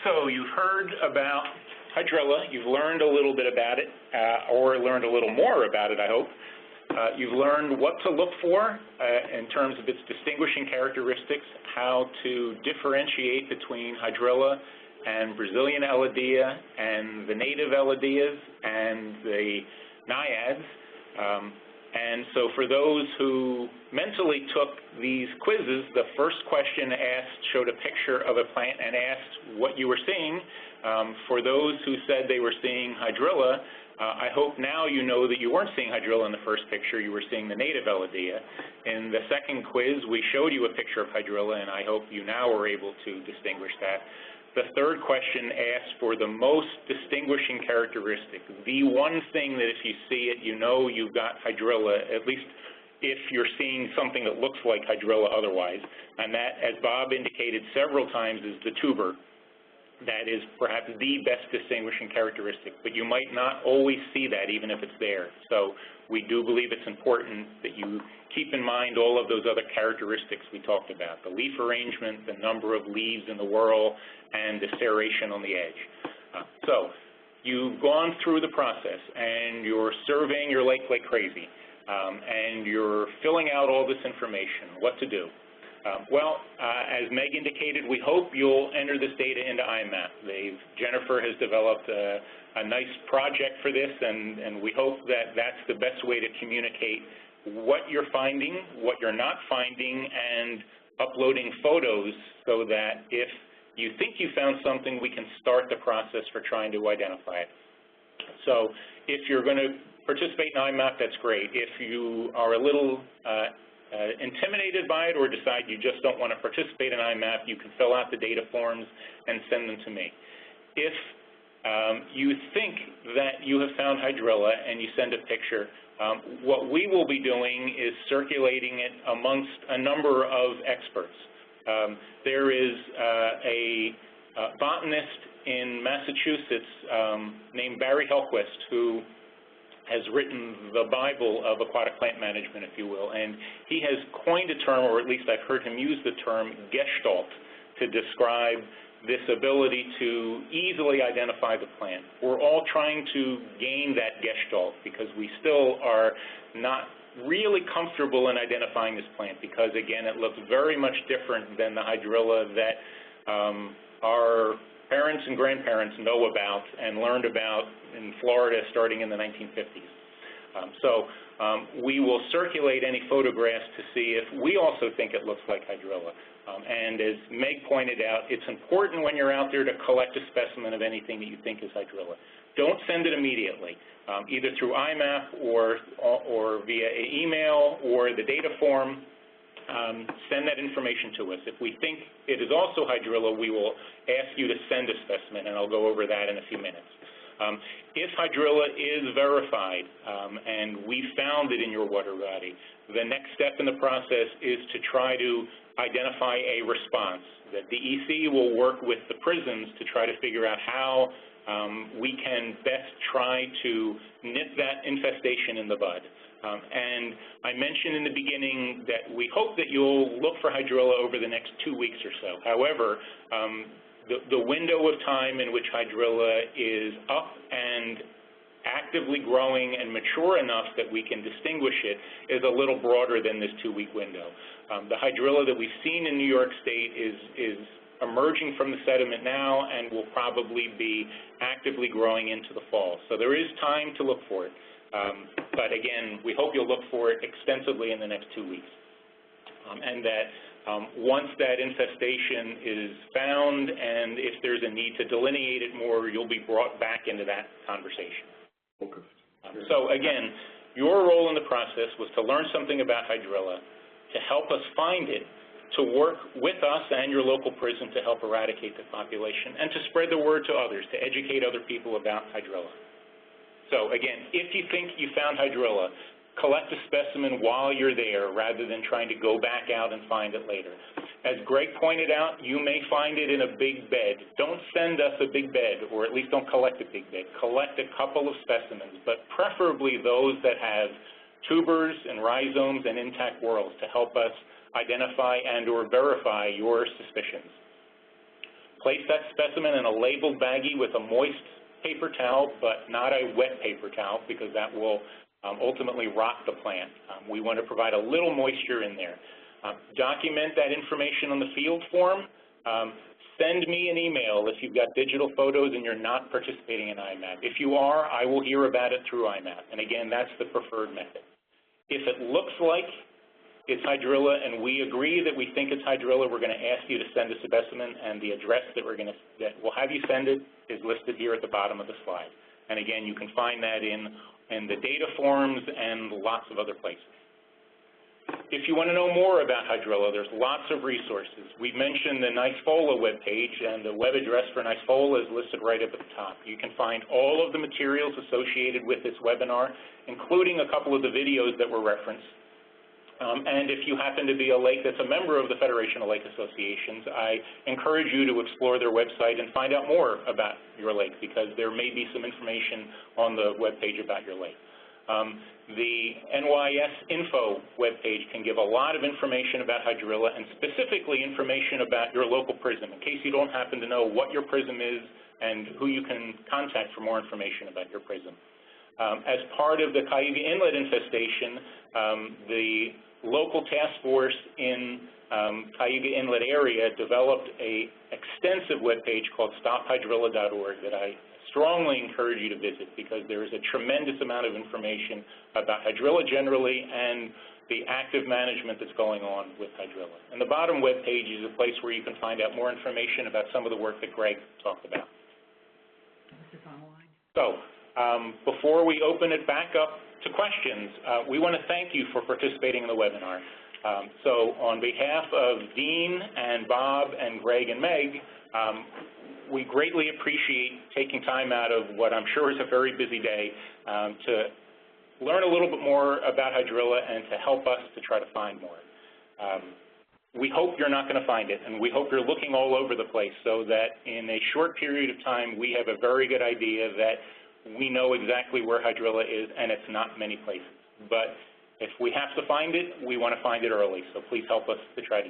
So you've heard about hydrilla. You've learned a little bit about it, or learned a little more about it, I hope. You've learned what to look for in terms of its distinguishing characteristics, how to differentiate between hydrilla and Brazilian elodea and the native elodias and the naiads. And so for those who mentally took these quizzes, the first question asked showed a picture of a plant and asked what you were seeing. For those who said they were seeing hydrilla, I hope now you know that you weren't seeing hydrilla in the first picture, you were seeing the native elodea. In the second quiz, we showed you a picture of hydrilla, and I hope you now are able to distinguish that. The third question asked for the most distinguishing characteristic, the one thing that if you see it, you know you've got hydrilla, at least if you're seeing something that looks like hydrilla otherwise. And that, as Bob indicated several times, is the tuber. That is perhaps the best distinguishing characteristic, but you might not always see that even if it's there. So we do believe it's important that you keep in mind all of those other characteristics we talked about, the leaf arrangement, the number of leaves in the whorl, and the serration on the edge. So you've gone through the process, and you're surveying your lake like crazy, and you're filling out all this information, what to do. As Meg indicated, we hope you'll enter this data into IMAP. Jennifer has developed a nice project for this, and we hope that that's the best way to communicate what you're finding, what you're not finding, and uploading photos so that if you think you found something, we can start the process for trying to identify it. So if you're going to participate in IMAP, that's great. If you are a little intimidated by it or decide you just don't want to participate in IMAP, you can fill out the data forms and send them to me. If you think that you have found hydrilla and you send a picture, what we will be doing is circulating it amongst a number of experts. There is a botanist in Massachusetts named Barry Hellquist who has written the Bible of aquatic plant management, if you will, and he has coined a term, or at least I've heard him use the term, gestalt, to describe this ability to easily identify the plant. We're all trying to gain that gestalt because we still are not really comfortable in identifying this plant because, again, it looks very much different than the hydrilla that our parents and grandparents know about and learned about in Florida starting in the 1950s. We will circulate any photographs to see if we also think it looks like hydrilla. And as Meg pointed out, it's important when you're out there to collect a specimen of anything that you think is hydrilla. Don't send it immediately, either through IMAP or via email or the data form. Send that information to us. If we think it is also hydrilla, we will ask you to send a specimen, and I'll go over that in a few minutes. If hydrilla is verified and we found it in your water body, the next step in the process is to try to identify a response. That the EC will work with the prisons to try to figure out how we can best try to nip that infestation in the bud. And I mentioned in the beginning that we hope that you'll look for hydrilla over the next 2 weeks or so. However, the window of time in which hydrilla is up and actively growing and mature enough that we can distinguish it is a little broader than this 2-week window. The hydrilla that we've seen in New York State is emerging from the sediment now and will probably be actively growing into the fall. So there is time to look for it. But again, we hope you'll look for it extensively in the next 2 weeks. And that once that infestation is found and if there's a need to delineate it more, you'll be brought back into that conversation. Okay. So again, your role in the process was to learn something about hydrilla, to help us find it, to work with us and your local prison to help eradicate the population, and to spread the word to others, to educate other people about hydrilla. So again, if you think you found hydrilla, collect a specimen while you're there rather than trying to go back out and find it later. As Greg pointed out, you may find it in a big bed. Don't send us a big bed, or at least don't collect a big bed. Collect a couple of specimens, but preferably those that have tubers and rhizomes and intact whorls to help us identify and or verify your suspicions. Place that specimen in a labeled baggie with a moist paper towel, but not a wet paper towel, because that will ultimately rot the plant. We want to provide a little moisture in there. Document that information on the field form. Send me an email if you've got digital photos and you're not participating in IMAP. If you are, I will hear about it through IMAP. And again, that's the preferred method. If it looks like it's Hydrilla and we agree that we think it's Hydrilla, we're going to ask you to send a specimen, and the address that we'll have you send it is listed here at the bottom of the slide. And again, you can find that in the data forms and lots of other places. If you want to know more about Hydrilla, there's lots of resources. We mentioned the NYSFOLA webpage, and the web address for NYSFOLA is listed right up at the top. You can find all of the materials associated with this webinar, including a couple of the videos that were referenced. And if you happen to be a lake that's a member of the Federation of Lake Associations, I encourage you to explore their website and find out more about your lake, because there may be some information on the webpage about your lake. The NYS Info webpage can give a lot of information about Hydrilla, and specifically information about your local PRISM, in case you don't happen to know what your PRISM is and who you can contact for more information about your PRISM. As part of the Cayuga Inlet infestation, the local task force in Cayuga Inlet area developed an extensive webpage called stophydrilla.org that I strongly encourage you to visit, because there is a tremendous amount of information about Hydrilla generally and the active management that's going on with Hydrilla. And the bottom web page is a place where you can find out more information about some of the work that Greg talked about. This is online. So before we open it back up to questions, we want to thank you for participating in the webinar. So on behalf of Dean and Bob and Greg and Meg, we greatly appreciate taking time out of what I'm sure is a very busy day to learn a little bit more about Hydrilla and to help us to try to find more. We hope you're not going to find it, and we hope you're looking all over the place, so that in a short period of time we have a very good idea that we know exactly where Hydrilla is, and it's not many places. But if we have to find it, we want to find it early, so please help us to try to do that.